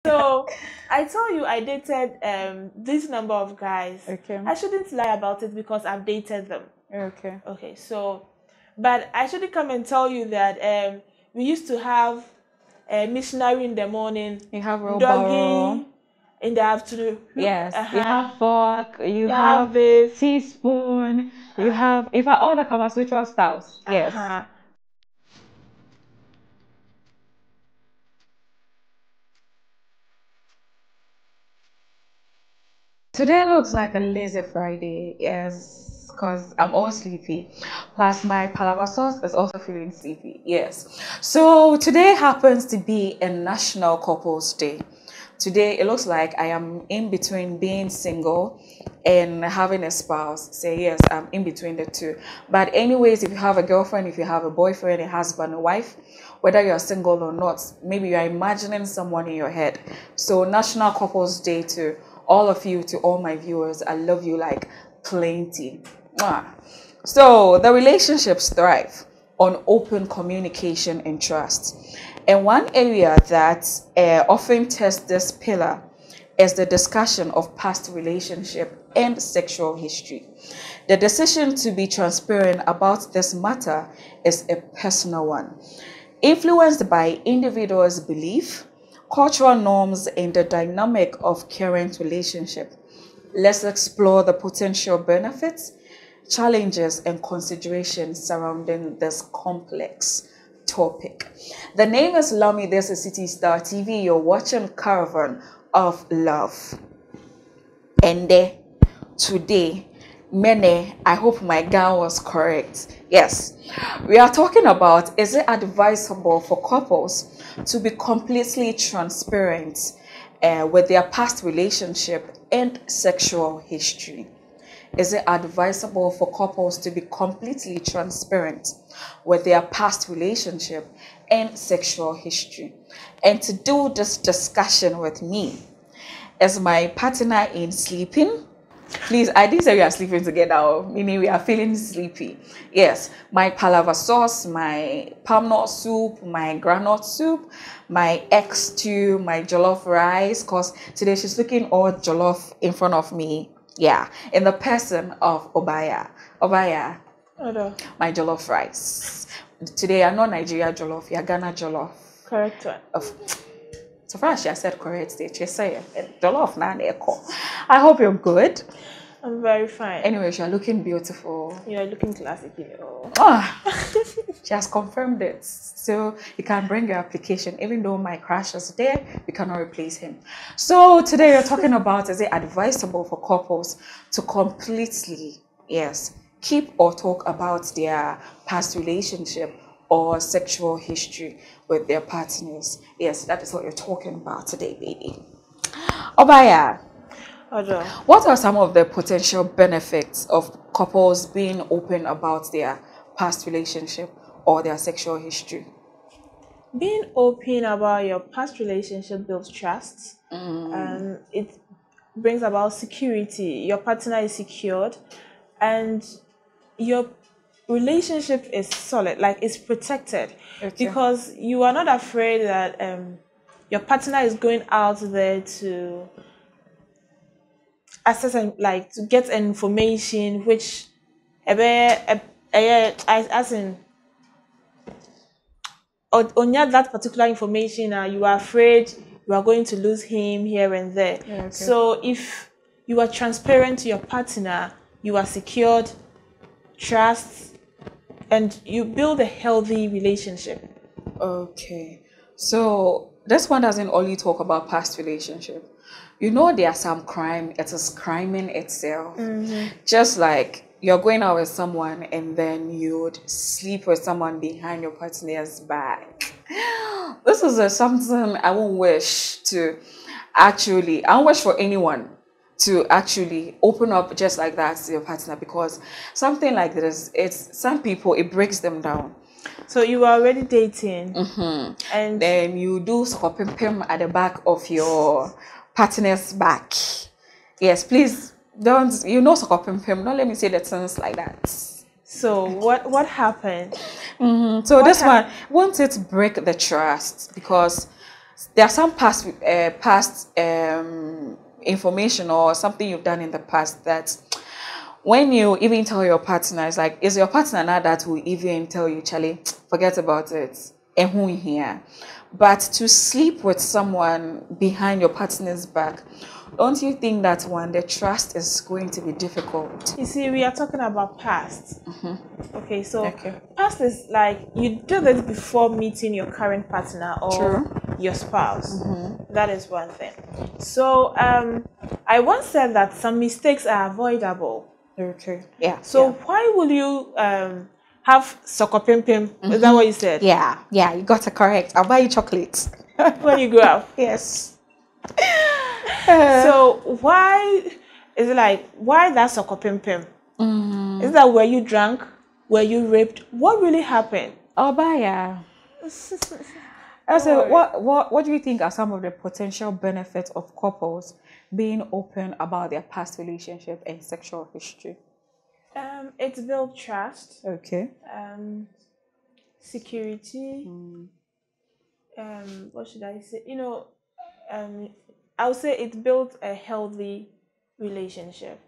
So I told you I dated this number of guys. Okay. I shouldn't lie about it because I've dated them. Okay. Okay, so but I shouldn't come and tell you that we used to have a missionary in the morning, You have wheelbarrow. doggy in the afternoon. Yes. You Uh-huh. have fork. You You have have this. teaspoon. You have, in fact, all the Kama Sutra styles. Yes. Uh-huh. Today looks like a lazy Friday, yes, because I'm all sleepy. Plus, my palaver sauce is also feeling sleepy, yes. So, today happens to be a National Couples Day. Today, it looks like I am in between being single and having a spouse. Say, yes, I'm in between the two. But, anyways, if you have a girlfriend, if you have a boyfriend, a husband, a wife, whether you're single or not, maybe you're imagining someone in your head. So, National Couples Day to all of you, to all my viewers, I love you like plenty. Mwah. So the relationships thrive on open communication and trust. And one area that often tests this pillar is the discussion of past relationship and sexual history. The decision to be transparent about this matter is a personal one, influenced by individuals' belief, cultural norms, and the dynamic of current relationship. Let's explore the potential benefits, challenges, and considerations surrounding this complex topic. The name is Lami. This is City Star TV. You're watching Caravan of Love. And today, Mene, I hope my gown was correct. Yes, we are talking about, is it advisable for couples to be completely transparent with their past relationship and sexual history? Is it advisable for couples to be completely transparent with their past relationship and sexual history? And to do this discussion with me is my partner in sleeping. Please, I didn't say we are sleeping together, meaning we are feeling sleepy. Yes, my palava sauce, my palm nut soup, my granite soup, my egg stew, my jollof rice, because today she's looking all jollof in front of me. Yeah, in the person of Obaya. Obaya, Other. my jollof rice. Today I'm not Nigeria jollof, you're Ghana jollof. Correct one. Of so far as she has said correct, she say jollof na echo. I hope you're good. I'm very fine. Anyway, you're looking beautiful. You're looking classic. Oh. Ah, she has confirmed it. So you can bring your application. Even though my crush is there, you cannot replace him. So today we're talking about, is it advisable for couples to completely, yes, keep or talk about their past relationship or sexual history with their partners? Yes, that is what you're talking about today, baby. Obaya, Other. what are some of the potential benefits of couples being open about their past relationship or their sexual history? Being open about your past relationship builds trust. It brings about security. Your partner is secured, and your relationship is solid, like it's protected, Okay. because you are not afraid that your partner is going out there to access and like to get information which as in on that particular information, you are afraid you are going to lose him here and there. Yeah, okay. So if you are transparent to your partner, you are secured, trust, and you build a healthy relationship. Okay. So this one doesn't only talk about past relationship. You know, there are some crime, it is crime in itself. Just like you're going out with someone and then you'd sleep with someone behind your partner's back. This is something I won't wish to actually, I don't wish for anyone to actually open up just like that to your partner, because something like this, it's some people, it breaks them down. So you are already dating, and Then you do scopping pim at the back of your partner's back. Yes, please don't, you know, scopping pim. Don't let me say the things like that. so what happened? So this one, won't it break the trust? Because there are some past information or something you've done in the past that when you even tell your partner, it's like, is your partner now that will even tell you, Charlie, forget about it, and who here? But to sleep with someone behind your partner's back, don't you think that one, the trust is going to be difficult? You see, we are talking about past. Okay, so Okay. past is like you did it before meeting your current partner or True. your spouse. That is one thing. So I once said that some mistakes are avoidable. Okay. Yeah. So why will you have soko pim pim? Is that what you said? Yeah. Yeah. You got it correct. I'll buy you chocolates. When you grow up. Yes. So why is it like why that soko pim pim? Is that were you drunk? Were you raped? What really happened? I'll buy ya. Don't So worry. what do you think are some of the potential benefits of couples being open about their past relationship and sexual history? It builds trust, Okay. security. What should I say? I would say it builds a healthy relationship.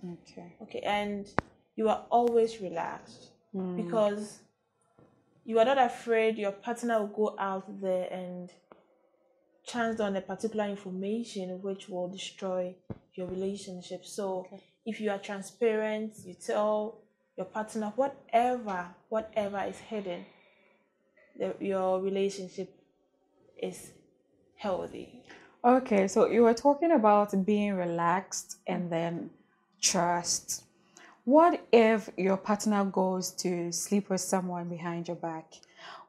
Okay. Okay, and you are always relaxed because you are not afraid your partner will go out there and chance on a particular information which will destroy your relationship. So if you are transparent, you tell your partner whatever is hidden, your relationship is healthy. Okay, so you were talking about being relaxed and then trust. What if your partner goes to sleep with someone behind your back?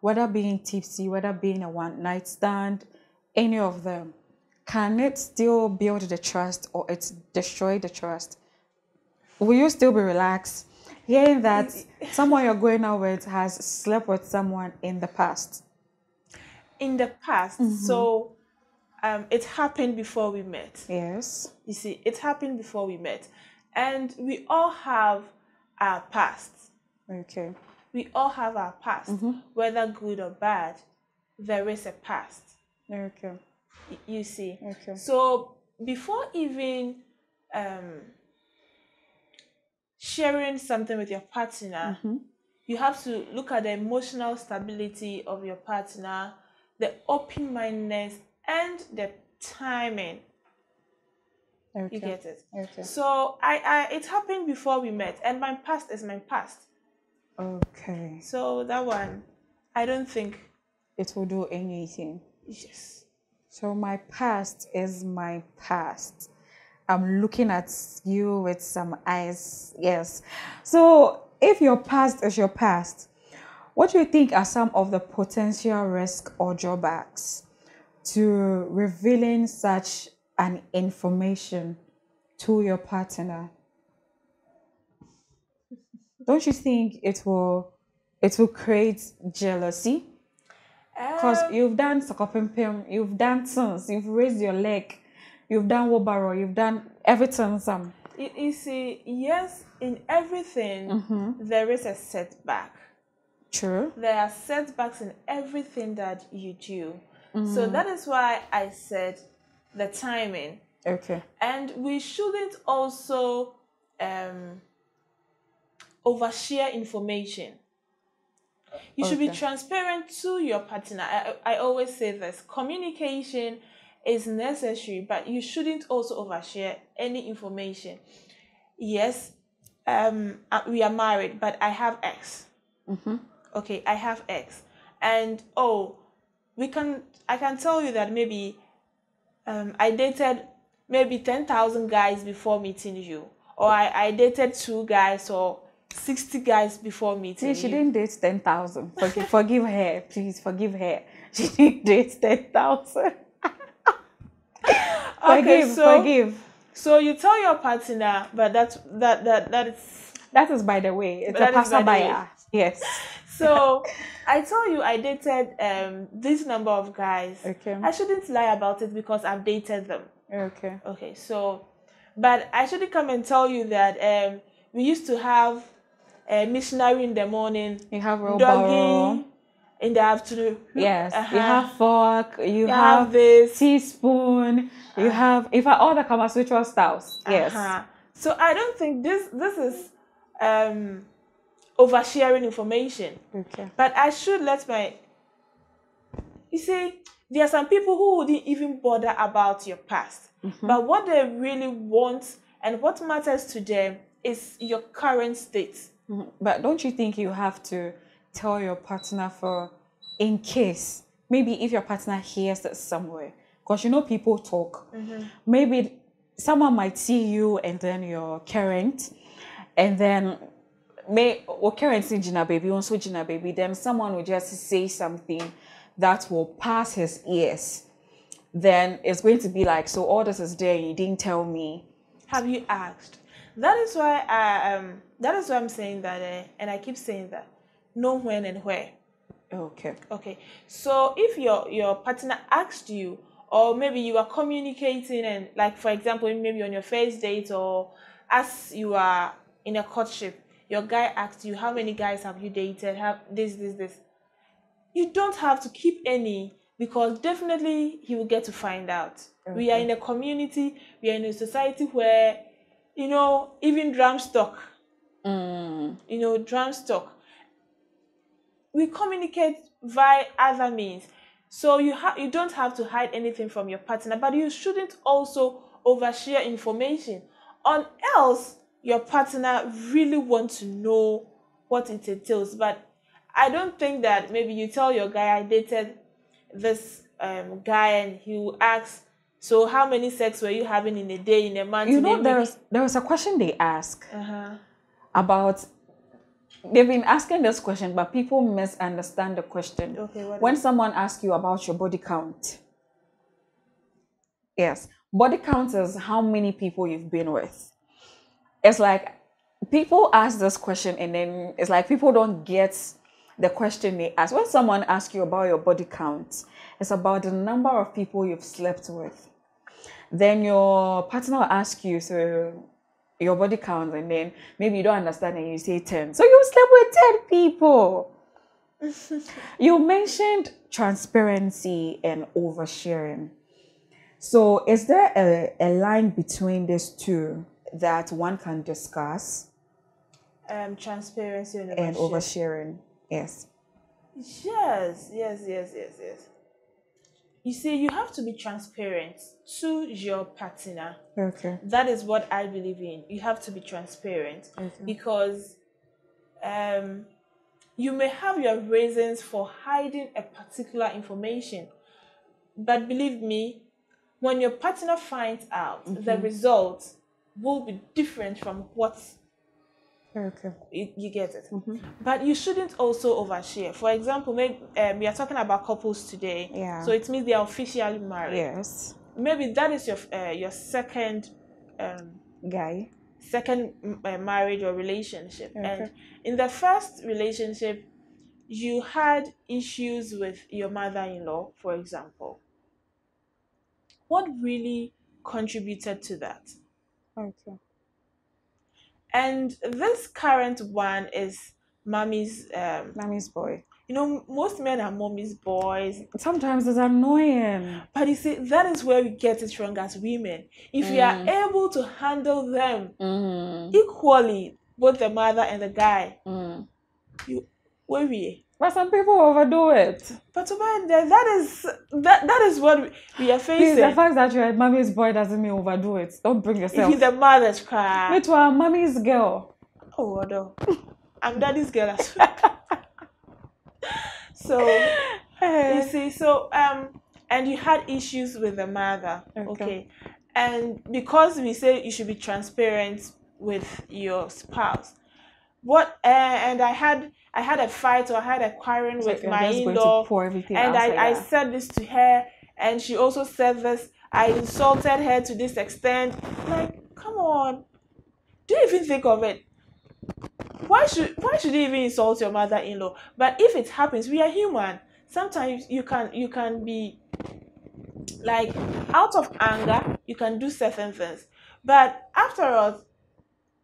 Whether being tipsy, whether being a one night stand, any of them. Can it still build the trust or it's destroy the trust? Will you still be relaxed hearing that someone you're going out with has slept with someone in the past? In the past, so it happened before we met. Yes. You see, it happened before we met. And we all have our past. Okay. We all have our past. Whether good or bad, there is a past. Okay. You see. Okay. So before even sharing something with your partner, you have to look at the emotional stability of your partner, the open-mindedness, and the timing. Okay. You get it? Okay. So it happened before we met, and my past is my past. Okay. So that one, I don't think. It will do anything. Yes. So my past is my past. I'm looking at you with some eyes. Yes. So if your past is your past, what do you think are some of the potential risks or drawbacks to revealing such an information to your partner? Don't you think it will create jealousy? Because you've done Sokopimpim, you've done sons, you've raised your leg, you've done wobaro, you've done everything some. You see, yes, in everything, there is a setback. True. There are setbacks in everything that you do. So that is why I said the timing. Okay. And we shouldn't also overshare information. You should be transparent to your partner. I always say this. Communication is necessary, but you shouldn't also overshare any information. Yes, we are married, but I have X. Okay, I have X. And I can tell you that maybe I dated maybe 10,000 guys before meeting you. Or I dated 2 guys or 60 guys before meeting you. She didn't date 10,000. Forgive her, please. Forgive her. She didn't date 10,000. Forgive. So you tell your partner, but That is by the way. It's a That is by the way. passerby. Yes. So I tell you I dated this number of guys. Okay. I shouldn't lie about it because I've dated them. Okay. Okay, so but I shouldn't come and tell you that we used to have a missionary in the morning. You have real doggy, in the afternoon. Yes, you have fork, you have have this. teaspoon, you have, in fact, all the Kama Sutra styles. Yes. So I don't think this is oversharing information. Okay. But I should let my, you see, there are some people who wouldn't even bother about your past. But what they really want and what matters to them is your current state. But don't you think you have to tell your partner for, in case, maybe if your partner hears it somewhere, because you know people talk, maybe someone might see you and then your current, and then or current say Gina baby, also Gina baby, then someone will just say something that will pass his ears. Then it's going to be like, so all this is there, you didn't tell me. Have you asked? That is why I'm saying that, and I keep saying that. Know when and where. Okay. Okay. So if your partner asked you, or maybe you are communicating, and like for example, maybe on your first date, or as you are in a courtship, your guy asked you, how many guys have you dated? Have this. You don't have to keep any, because definitely he will get to find out. Okay. We are in a community, we are in a society where, even drum stock, drum stock, we communicate via other means. So you don't have to hide anything from your partner, but you shouldn't also overshare information, or else your partner really wants to know what it entails. But I don't think that maybe you tell your guy, I dated this guy, and he will ask, so how many sex were you having in a day, in a month? There was a question they ask about, they've been asking this question, but people misunderstand the question. Okay, when someone asks you about your body count. Yes. Body count is how many people you've been with. It's like people ask this question and then it's like people don't get the question they ask. When someone asks you about your body count, it's about the number of people you've slept with. Then your partner will ask you, so your body count, and then maybe you don't understand and you say 10. So you slept with 10 people. You mentioned transparency and oversharing. So is there a line between these two that one can discuss? Transparency and oversharing. Yes. Yes. You see, you have to be transparent to your partner. Okay. That is what I believe in. You have to be transparent. Okay. Because you may have your reasons for hiding a particular information. But believe me, when your partner finds out, the result will be different from what you get it. But you shouldn't also overshare. For example, maybe we are talking about couples today. Yeah. So it means they are officially married. Yes. Maybe that is your second marriage or relationship. Okay. And in the first relationship, you had issues with your mother-in-law, for example. What really contributed to that? Okay. And this current one is mommy's boy. Most men are mommy's boys. Sometimes it's annoying. But you see, that is where we get it wrong as women. If we are able to handle them equally, both the mother and the guy, where we. But some people overdo it. But that is what we are facing. Please, the fact that you're a mommy's boy doesn't mean overdo it. Don't bring yourself. If you're the mother's cry. Me too, I'm mommy's girl. Oh, no. I'm daddy's girl as well. So, you see, and you had issues with the mother. Okay. And because we say you should be transparent with your spouse, and I had a fight, or I had a quarrel with my in-law, and I said this to her, and she also said this. I insulted her to this extent. Like, come on, do you even think of it? Why should you even insult your mother-in-law? But if it happens, we are human. Sometimes you can be like out of anger, you can do certain things, but after all,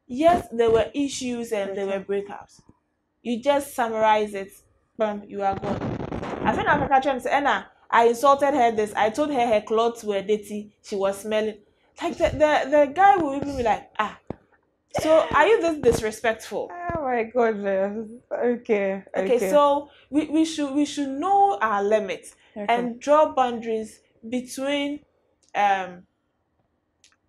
yes, there were issues and there were breakups. You just summarize it, you are gone. I think I'm catching say, Anna, I insulted her this. I told her her clothes were dirty. She was smelling. Like the guy will even be like, ah, so are you this disrespectful? Oh my goodness. Okay. Okay, Okay. so we should know our limits Okay. and draw boundaries between um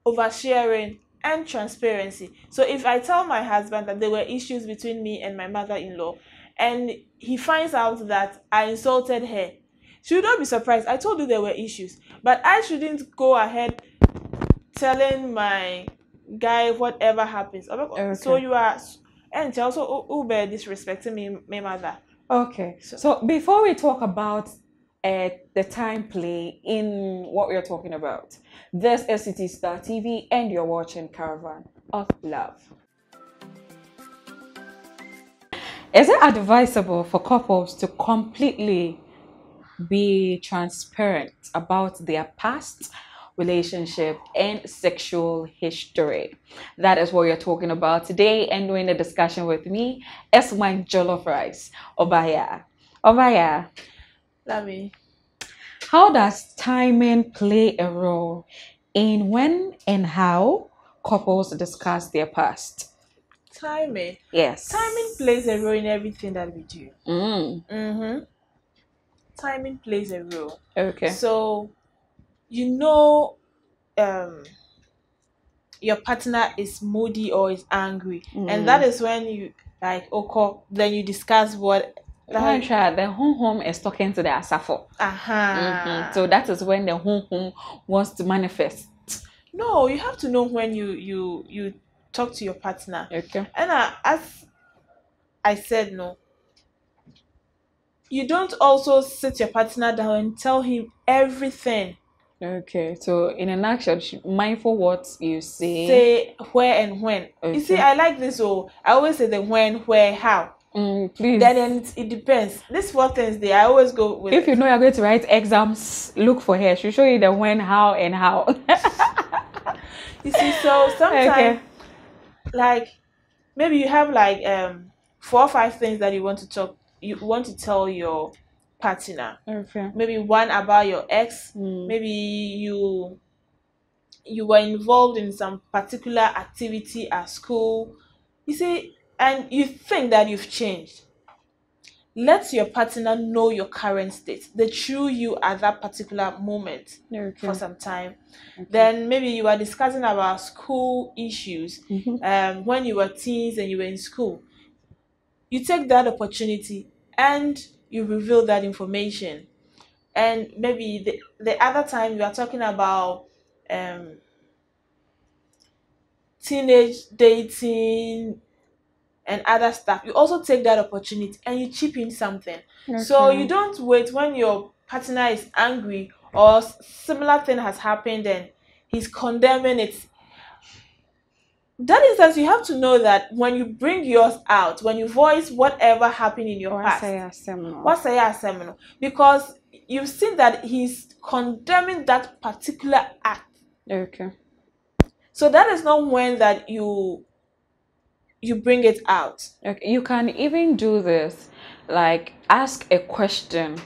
oversharing and transparency. So if I tell my husband that there were issues between me and my mother-in-law, and he finds out that I insulted her, she would not be surprised. I told you there were issues, but I shouldn't go ahead telling my guy whatever happens. So Okay. you are, and she also Uber disrespecting me, my mother. Okay. So So before we talk about the time play in what we're talking about, this is City Star TV and you're watching Caravan of Love. Is it advisable for couples to completely be transparent about their past relationship and sexual history? That is what you're talking about today. And doing the discussion with me is my jollof rice, Obaya. Obaya, let me how does timing play a role in when and how couples discuss their past? timing. Timing Yes. plays a role in everything that we do. Mm, Mm-hmm. Timing plays a role. okay. So you know, um your partner is moody or is angry, and that Mm. is when you like okay, then you discuss what One that. try the home is talking to the asafo. So Aha. that is when the home wants to manifest. No, you have to know when you talk to your partner. Okay. And as I said, no, you don't also sit your partner down and tell him everything. Okay. So in a nutshell, mindful what you say. Say where and when. You see, Okay. I like this. Oh, I always say the when, where, how. Please. Then it depends. This 4 things there, I always go with If you it. know you're going to write exams, look for her. She'll show you the when, how, and how. You see, so sometimes Okay. like maybe you have like 4 or 5 things that you want to tell your partner. Okay. Maybe one about your ex. Mm. Maybe you were involved in some particular activity at school. You see, and you think that you've changed. Let your partner know your current state, the true you at that particular moment for Okay. some time. Okay. Then maybe you were discussing about school issues Mm-hmm. when you were teens and you were in school. You take that opportunity and you reveal that information. And maybe the other time you are talking about um, teenage dating and other stuff, you also take that opportunity and you chip in something. So you Okay. don't wait when your partner is angry or similar thing has happened and he's condemning it. That instance, you have to know that when you bring yours out, when you voice whatever happened in your Or I past, say a seminar. what's a seminal? Because you've seen that he's condemning that particular act. Okay. So that is not when that you bring it out. Okay, you can even do this, like ask a question,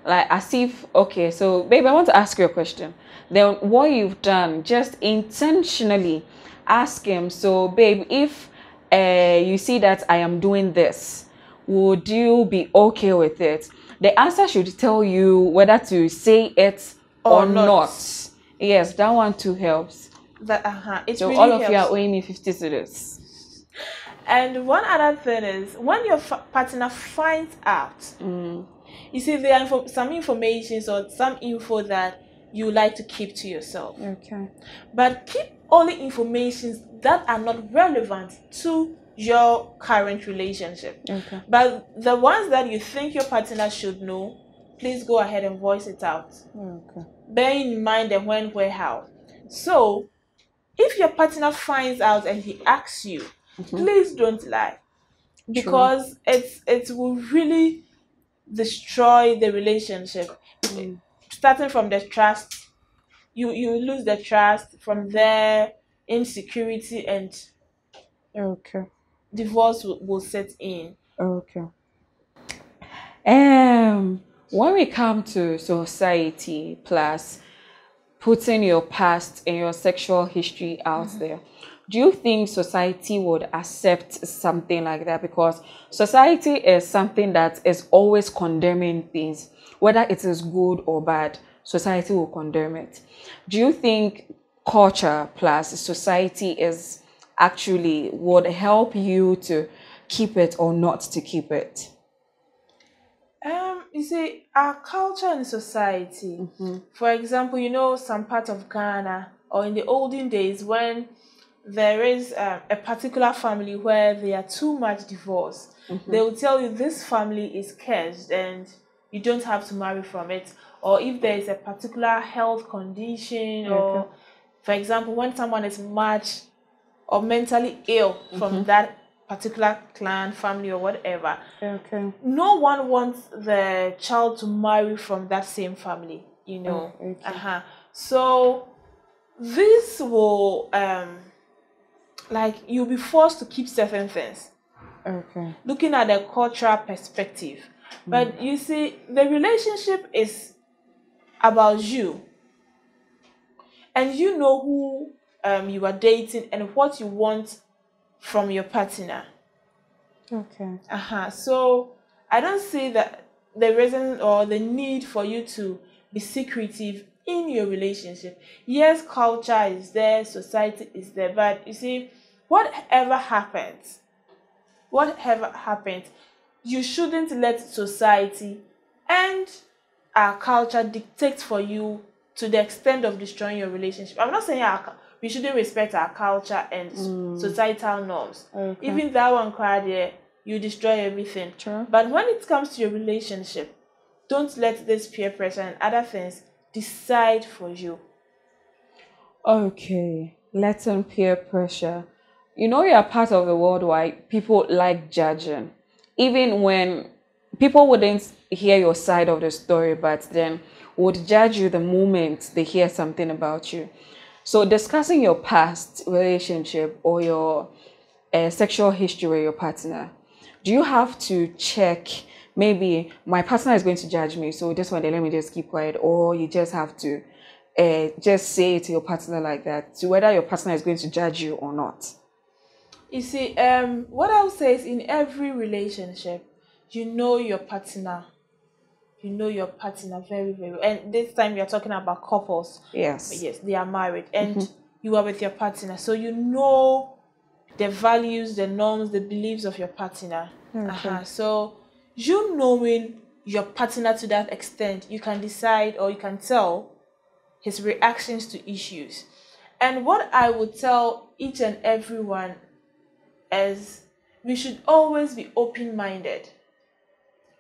like as if, okay, so babe, I want to ask you a question. Then what you've done, just intentionally ask him. So, babe, if you see that I am doing this, would you be okay with it? The answer should tell you whether to say it or Or not. not. Yes, that one too helps. That it So all really of you are helps. owing me 50 to this. And one other thing is when your partner finds out, you see there are some information or some info that you like to keep to yourself, Okay. but keep only informations that are not relevant to your current relationship. Okay. But the ones that you think your partner should know, please go ahead and voice it out. Okay. Bearing in mind the when, where, how. So if your partner finds out and he asks you, please don't lie, True. because it will really destroy the relationship. Starting from the trust, you lose the trust. From there, insecurity and Okay. divorce will set in. Okay. When we come to society plus putting your past and your sexual history out there, do you think society would accept something like that? Because society is something that is always condemning things, whether it is good or bad, society will condemn it. Do you think culture plus society is actually would help you to keep it or not to keep it? You see, our culture and society, for example, some part of Ghana or in the olden days when there is a particular family where there are too much divorce, they will tell you this family is cursed and you don't have to marry from it. Or if there is a particular health condition, Okay. or for example, when someone is much or mentally ill from that particular clan, family, or whatever, Okay. no one wants the child to marry from that same family, Okay. So this will like you'll be forced to keep certain things Okay. looking at the cultural perspective. But you see, the relationship is about you, and you know who you are dating and what you want from your partner. Okay. So I don't see that the reason or the need for you to be secretive in your relationship. Yes, culture is there, society is there, but you see, whatever happens, whatever happens, you shouldn't let society and our culture dictate for you to the extent of destroying your relationship. I'm not saying we shouldn't respect our culture and societal norms. Okay. Even that one cried there, you destroy everything. True. But when it comes to your relationship, don't let this peer pressure and other things decide for you. Okay, letting peer pressure. You know, you're part of the world why people like judging. Even when people wouldn't hear your side of the story, but then would judge you the moment they hear something about you. So discussing your past relationship or your sexual history with your partner, do you have to check maybe my partner is going to judge me, so this one day let me just keep quiet, or you just have to just say it to your partner like that, to whether your partner is going to judge you or not? You see, what I would say is in every relationship, you know your partner. You know your partner very, very well. And this time you're talking about couples. Yes. Yes, they are married and you are with your partner. So you know the values, the norms, the beliefs of your partner. Okay. So you knowing your partner to that extent, you can decide or you can tell his reactions to issues. And what I would tell each and everyone is we should always be open minded.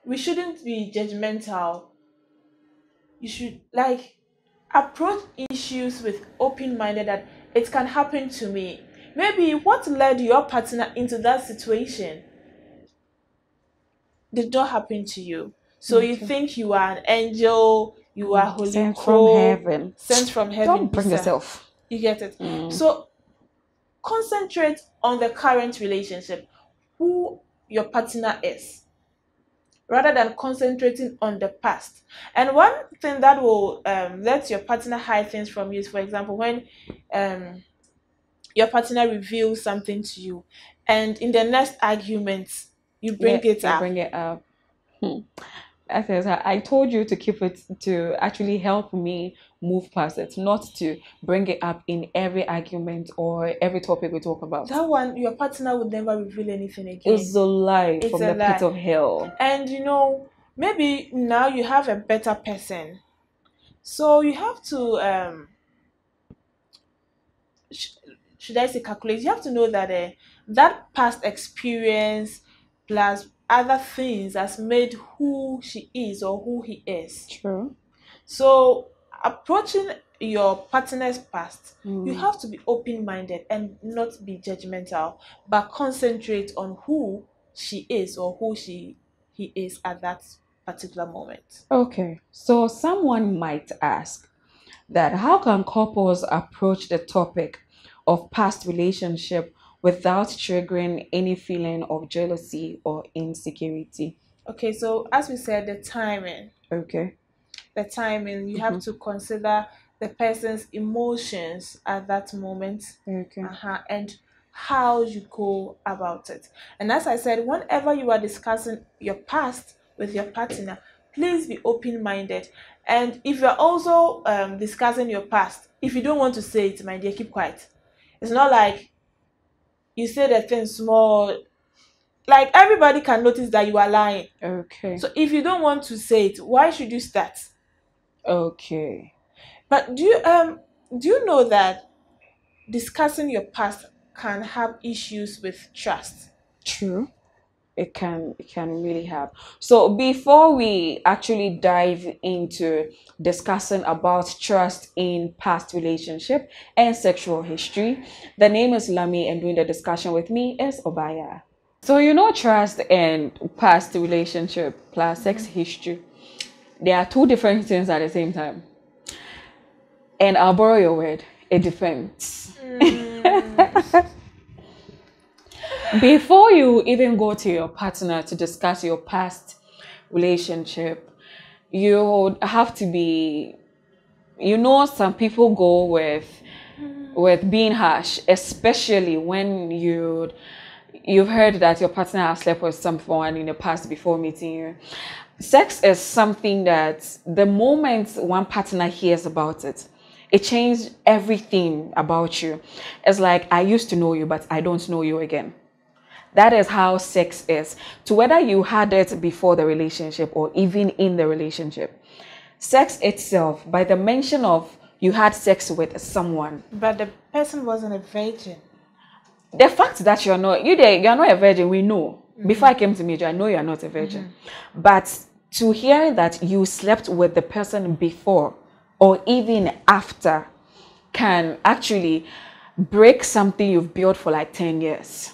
We shouldn't be judgmental. You should like approach issues with open minded that it can happen to me. Maybe what led your partner into that situation did not happen to you. So you Okay. think you are an angel, you are holy Sent from cool, heaven. sent from heaven, Don't bring Bisa. yourself. You get it? So concentrate on the current relationship, who your partner is, rather than concentrating on the past. And one thing that will let your partner hide things from you is, for example, when um, your partner reveals something to you, and in the next argument, you bring Yeah, it you up. bring it up. Hmm. That is, I told you to keep it to actually help me move past it, not to bring it up in every argument or every topic we talk about. That one, your partner would never reveal anything again. It's a lie It's from a the pit lie. of hell. And maybe now you have a better person. So you have to sh- should I say calculate? You have to know that that past experience plus other things has made who she is or who he is. True. So approaching your partner's past, you Mm. have to be open-minded and not be judgmental, but concentrate on who she is or who he is at that particular moment. Okay, so someone might ask that how can couples approach the topic of past relationship without triggering any feeling of jealousy or insecurity? Okay, so as we said, the timing. Okay. You have Mm-hmm. to consider the person's emotions at that moment, Okay. and how you go about it. And as I said, whenever you are discussing your past with your partner, please be open-minded. And if you're also discussing your past, if you don't want to say it, my dear, keep quiet. It's not like you say the thing small, like everybody can notice that you are lying. Okay. So if you don't want to say it, why should you start? Okay. But do you know that discussing your past can have issues with trust? True. It can really have. So before we actually dive into discussing about trust in past relationship and sexual history, the name is Lami and doing the discussion with me is Obaya. So trust and past relationship plus sex history. They are two different things at the same time. And I'll borrow your word. It depends. Before you even go to your partner to discuss your past relationship, you have to be, some people go with being harsh, especially when you've heard that your partner has slept with someone in the past before meeting you. Sex is something that the moment one partner hears about it, it changed everything about you. It's like, I used to know you, but I don't know you again. That is how sex is. To whether you had it before the relationship or even in the relationship. Sex itself, by the mention of you had sex with someone. But the person wasn't a virgin. The fact that you're not a virgin, we know. Before I came to meet you, I know you're not a virgin. But to hear that you slept with the person before or even after can actually break something you've built for like 10 years.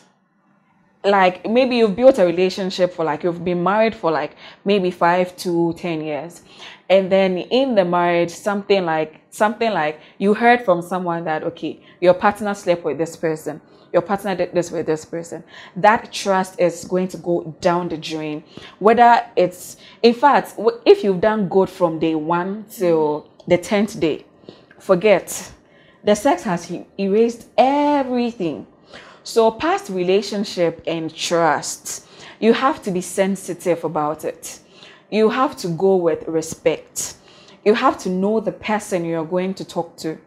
Like maybe you've built a relationship for like, you've been married for like maybe 5 to 10 years. And then in the marriage, something like you heard from someone that, okay, your partner slept with this person. Your partner did this with this person. That trust is going to go down the drain. Whether it's, in fact, if you've done good from day 1 till the 10th day, forget. The sex has erased everything. So past relationship and trust, you have to be sensitive about it. You have to go with respect. You have to know the person you're going to talk to.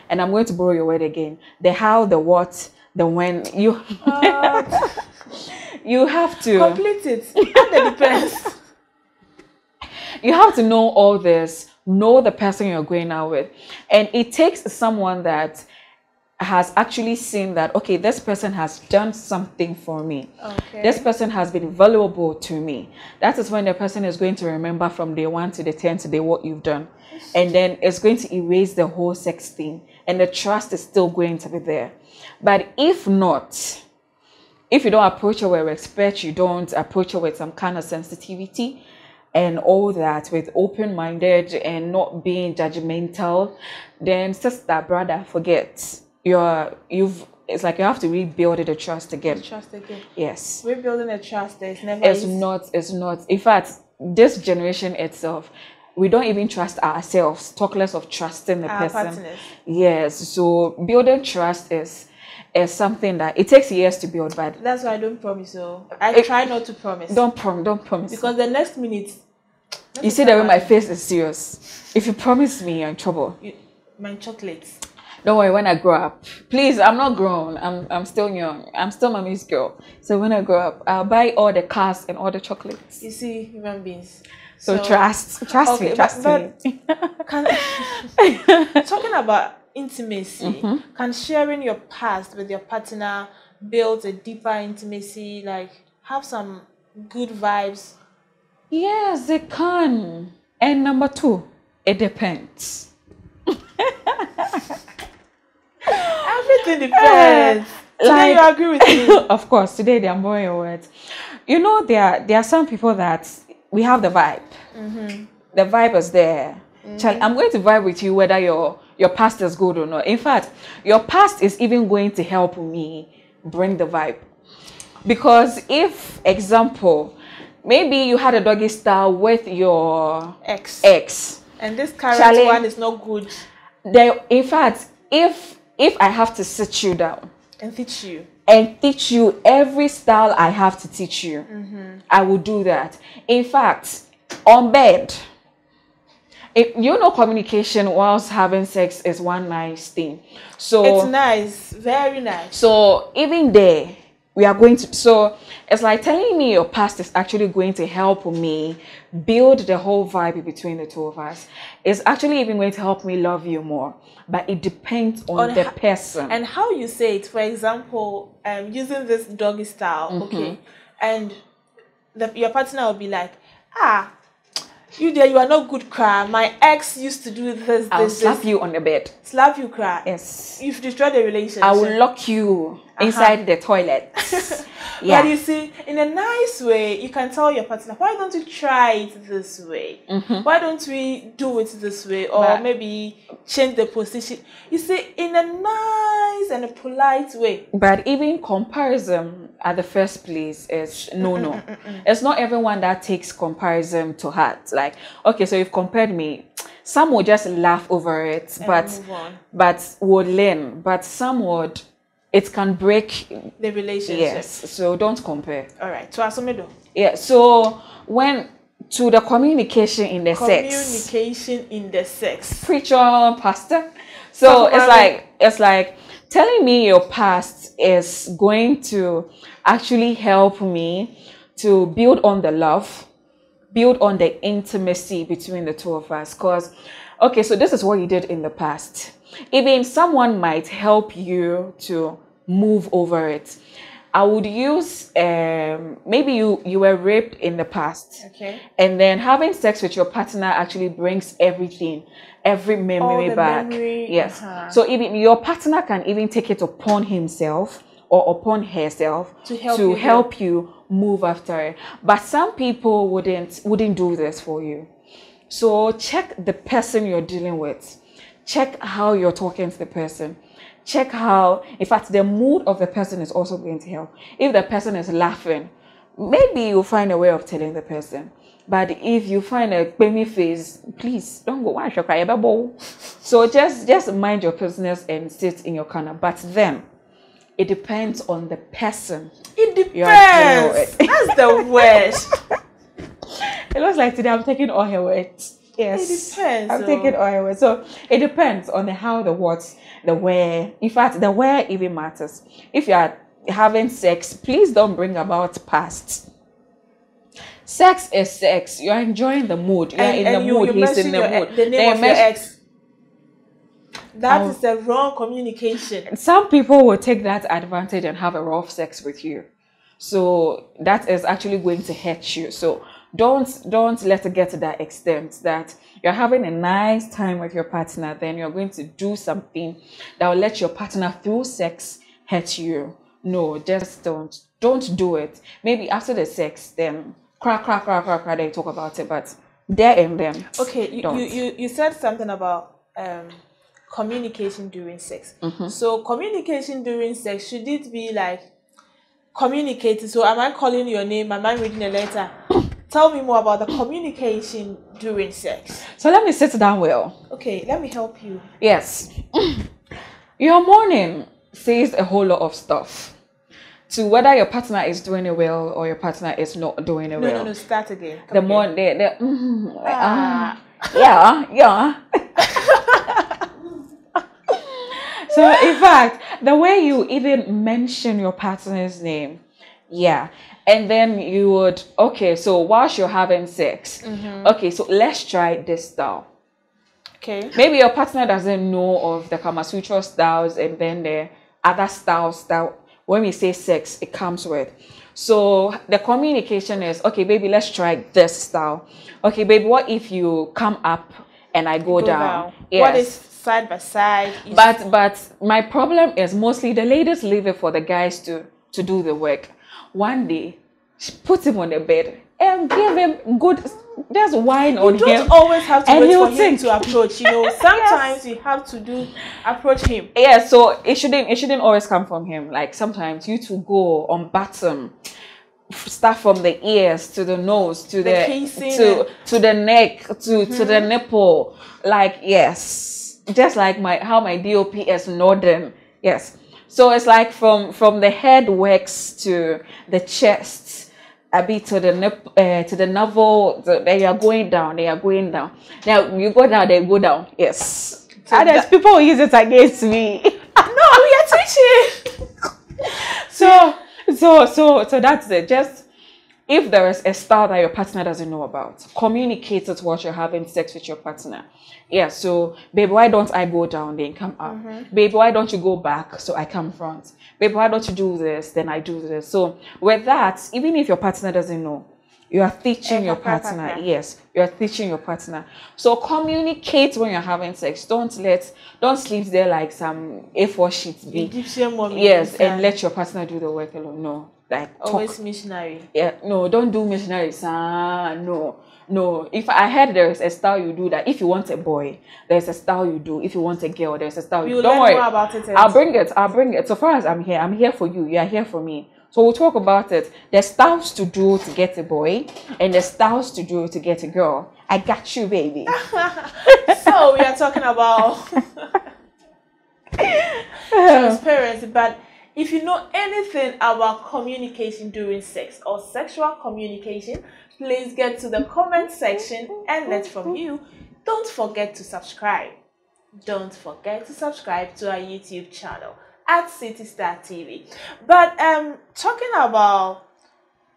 And I'm going to borrow your word again. The how, the what, the when. You you have to complete it. It depends. You have to know all this, know the person you're going out with. And it takes someone that has actually seen that, okay, this person has done something for me. Okay. This person has been valuable to me. That is when the person is going to remember from day 1 to the 10th day what you've done. And then it's going to erase the whole sex thing. And the trust is still going to be there. But if not, if you don't approach her with respect, you don't approach her with some kind of sensitivity and all that, with open-minded and not being judgmental, then sister, brother, forget. It's like you have to rebuild the trust again. Yes. Rebuilding the trust is never it's not. In fact, this generation itself, we don't even trust ourselves, talk less of trusting the person. Partners. Yes. So building trust is something that it takes years to build, but that's why I don't promise. So I try not to promise. Don't promise. Because the next minute, you see the way my face is serious. If you promise me, you're in trouble. My chocolates. Don't worry, when I grow up. Please, I'm not grown. I'm still young. I'm still mommy's girl. So when I grow up, I'll buy all the cars and all the chocolates. You see, human beings. So trust me. Talking about intimacy, can sharing your past with your partner build a deeper intimacy, like have some good vibes? Yes, it can. And number 2, it depends. Everything depends. Today you agree with me? Of course, today I'm borrowing your words. There are some people that we have the vibe. The vibe is there. Charlie, I'm going to vibe with you whether your past is good or not. In fact, your past is even going to help me bring the vibe. Because if, example, maybe you had a doggy style with your ex. And this current Charlie, one is not good. In fact, if I have to sit you down and teach you every style I have to teach you, I will do that. In fact, on bed, communication whilst having sex is one nice thing. So it's nice, very nice. So even there, we are going to, so it's like telling me your past is actually going to help me build the whole vibe between the two of us. It's actually even going to help me love you more. But it depends on the person. And how you say it. For example, using this doggy style, okay, and your partner will be like, you there, you are not good, cry. My ex used to do this. I'll slap you on the bed. Slap you, cry. Yes. You've destroyed the relationship. I will lock you inside the toilet. Yeah. But you see, in a nice way, you can tell your partner, why don't we try it this way? Why don't we do it this way? Or maybe change the position. You see, in a nice and a polite way. But even comparison at the first place is no. It's not everyone that takes comparison to heart. Like, okay, so you've compared me. Some will just laugh over it, but would learn. But some would, it can break the relationship. Yes, so don't compare. All right, so Asomedo. Yeah, so to the communication in the sex. Communication in the sex. Preacher, pastor. So it's like telling me your past is going to actually help me to build on the love, build on the intimacy between the two of us. Because, okay, so this is what you did in the past. Even someone might help you to move over it. I would use, maybe you were raped in the past. Okay. And then having sex with your partner actually brings everything, every memory back. Yes. So even your partner can even take it upon himself or upon herself to help you move after it. But some people wouldn't do this for you. So check the person you're dealing with. Check how you're talking to the person. Check how, in fact, the mood of the person is also going to help. If the person is laughing, maybe you'll find a way of telling the person. But if you find a baby face, please don't go. Why should I cry? So just mind your business and sit in your corner. But then, it depends on the person. It depends. That's the worst. It looks like today I'm taking all her words. Yes. It depends. I'm taking all her words. So it depends on the how, the what, the where. In fact, the where even matters. If you are having sex, please don't bring about past. Sex is sex. You're enjoying the mood. You're in the mood. He's in the mood. The name of your ex. That is the wrong communication. Some people will take that advantage and have a rough sex with you. So that is actually going to hurt you. So don't let it get to that extent that you're having a nice time with your partner, then you're going to do something that will let your partner through sex hurt you. No, just don't do it. Maybe after the sex, then crack, they talk about it, but there and then. Okay, you said something about communication during sex. So communication during sex, should it be like communicating? So am I calling your name? Am I reading a letter? Tell me more about the communication during sex. So let me sit down well. Okay, let me help you. Yes. Your morning says a whole lot of stuff to whether your partner is doing it well or your partner is not doing it well. No, start again. The morning, yeah. So in fact, the way you even mention your partner's name, yeah. And then you would, okay, so whilst you're having sex, okay, so let's try this style. Okay. Maybe your partner doesn't know of the Kama Sutra styles and then the other styles that when we say sex, it comes with. So the communication is, okay, baby, let's try this style. Okay, baby, what if you come up and I go down? Yes. What is side by side? But my problem is mostly the ladies leave it for the guys to do the work. One day, put him on the bed and give him good, just wine on him. You don't always have to wait for him to approach. Sometimes you have to approach him. Yeah, so it shouldn't always come from him. Like sometimes you two go on bottom, start from the ears to the nose to the casing to the neck to the nipple. Like, yes, just like how my DOP is nodding. Yes. So it's like from the head works to the chest, a bit to the to the navel. They are going down. They are going down. Now you go down, they go down. Yes. So others people will use it against me. No, we are teaching. So that's it. Just if there is a style that your partner doesn't know about, communicate it while you're having sex with your partner. Yeah, so babe, why don't I go down then come up? Babe, why don't you go back so I come front? Babe, why don't you do this then I do this? So with that, even if your partner doesn't know, you are teaching your partner. Yes, you are teaching your partner. So communicate when you're having sex. Don't sleep there like some A4 sheets. Yes, and let your partner do the work alone. No, like always talk. Missionary. Yeah, no, don't do missionary. No. If I heard there is a style you do that. If you want a boy, there's a style you do. If you want a girl, there's a style you do. Don't worry about it. I'll bring it. So far as I'm here for you. You are here for me. So we'll talk about it. There's styles to do to get a boy, and there's styles to do to get a girl. I got you, baby. So we are talking about transparency, but if you know anything about communication during sex or sexual communication, please get to the comment section and let's from you. Don't forget to subscribe. Don't forget to subscribe to our YouTube channel at City Star TV. But talking about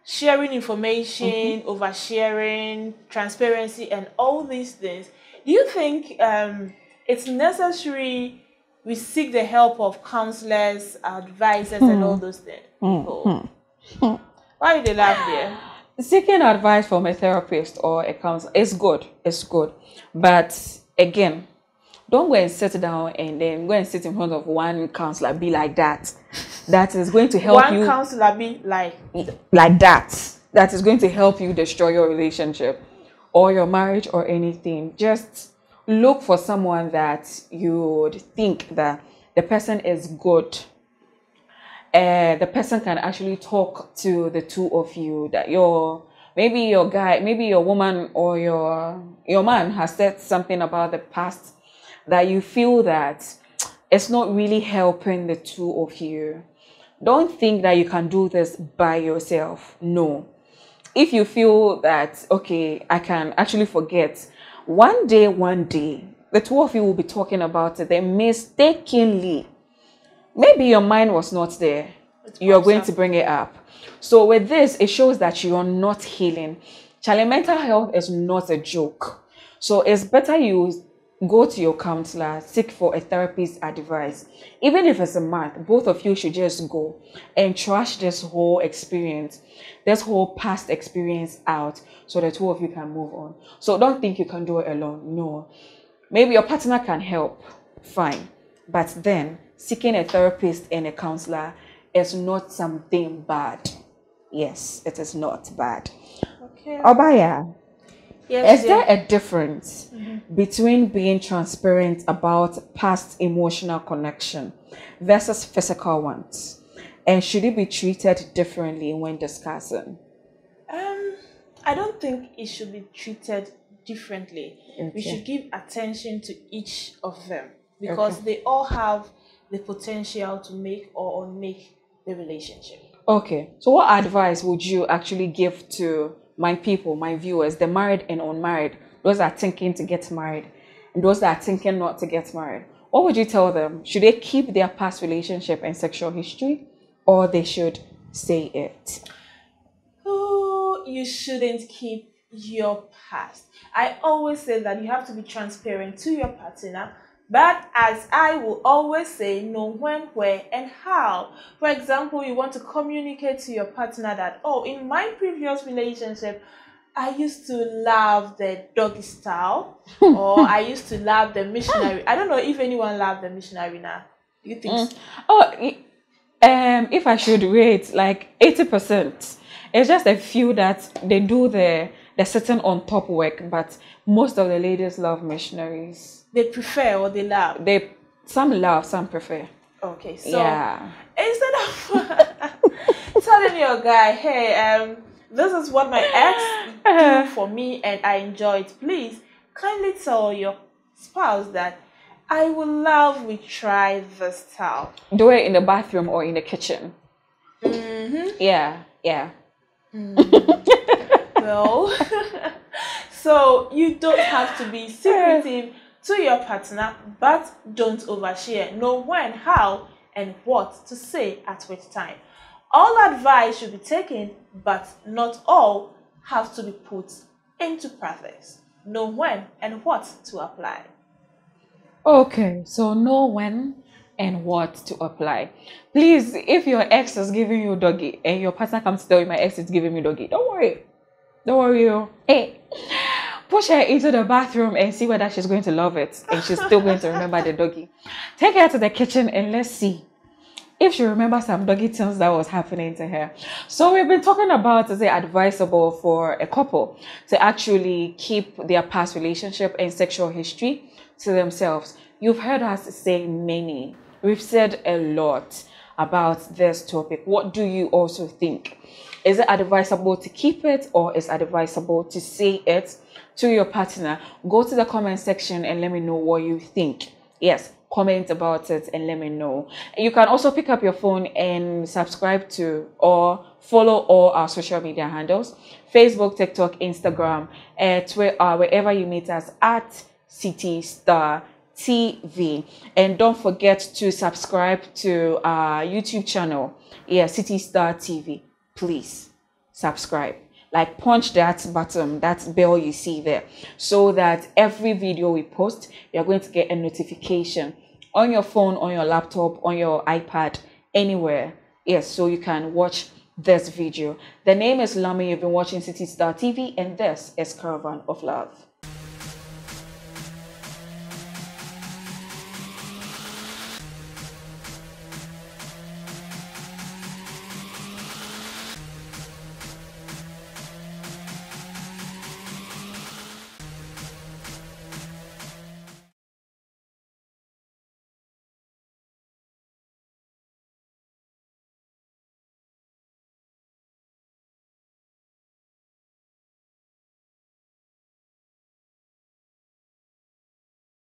sharing information, oversharing, transparency, and all these things, do you think it's necessary we seek the help of counselors, advisors, and all those things? Why do they laugh there? Seeking advice from a therapist or a counselor is good. It's good. But again, don't go and sit down and then go and sit in front of one counselor, be like that. That is going to help you. One counselor be like that. That is going to help you destroy your relationship or your marriage or anything. Just look for someone that you would think that the person is good. The person can actually talk to the two of you, that maybe your guy, maybe your woman or your man has said something about the past that you feel that it's not really helping the two of you. Don't think that you can do this by yourself. No. If you feel that, okay, I can actually forget, one day, the two of you will be talking about it, then mistakenly, maybe your mind was not there. You're going to bring it up. So with this, it shows that you're not healing. Charlie, mental health is not a joke. So it's better you go to your counselor, seek for a therapist's advice. Even if it's a month, both of you should just go and trash this whole experience, this whole past experience out, so the two of you can move on. So don't think you can do it alone. No. Maybe your partner can help. Fine. But then seeking a therapist and a counselor is not something bad. Yes, it is not bad. Okay. Obaya. Yes, is there a difference between being transparent about past emotional connection versus physical ones? And should it be treated differently when discussing? I don't think it should be treated differently. Okay. We should give attention to each of them because they all have the potential to make or unmake the relationship. Okay. So what advice would you actually give to my people, my viewers, the married and unmarried, those that are thinking to get married and those that are thinking not to get married? What would you tell them? Should they keep their past relationship and sexual history, or they should say it? Oh, you shouldn't keep your past. I always say that you have to be transparent to your partner, but as I will always say, know when, where, and how. For example, you want to communicate to your partner that, oh, in my previous relationship, I used to love the doggy style, or I used to love the missionary. I don't know if anyone loved the missionary now. Do you think so? If I should rate, like 80%. It's just a few that they do the sitting on top work, but most of the ladies love missionaries. They prefer or they love? Some love, some prefer. Okay, so yeah. instead of telling your guy, hey, this is what my ex do for me and I enjoy it. Please kindly tell your spouse that I would love we try this style. Do it in the bathroom or in the kitchen. Yeah. Well, so you don't have to be secretive to your partner, but don't overshare. Know when, how, and what to say at which time. All advice should be taken, but not all have to be put into practice. Know when and what to apply. Okay, so know when and what to apply. Please, if your ex is giving you doggy and your partner comes to tell you my ex is giving me doggy, don't worry. Don't worry. Hey, push her into the bathroom and see whether she's going to love it and she's still going to remember the doggy. Take her to the kitchen and let's see if she remembers some doggy things that was happening to her. So we've been talking about, is it advisable for a couple to actually keep their past relationship and sexual history to themselves? You've heard us say many. We've said a lot about this topic. What do you also think? Is it advisable to keep it, or is it advisable to say it to your partner? Go to the comment section and let me know what you think. Yes, comment about it and let me know. You can also pick up your phone and subscribe to or follow all our social media handles: Facebook, TikTok, Instagram, Twitter, wherever you meet us at City Star TV. And don't forget to subscribe to our YouTube channel, City Star TV. Please subscribe. Like, punch that button, that bell you see there, so that every video we post, you're going to get a notification on your phone, on your laptop, on your iPad, anywhere. Yes, so you can watch this video. The name is Lami. You've been watching City Star TV, and this is Caravan of Love.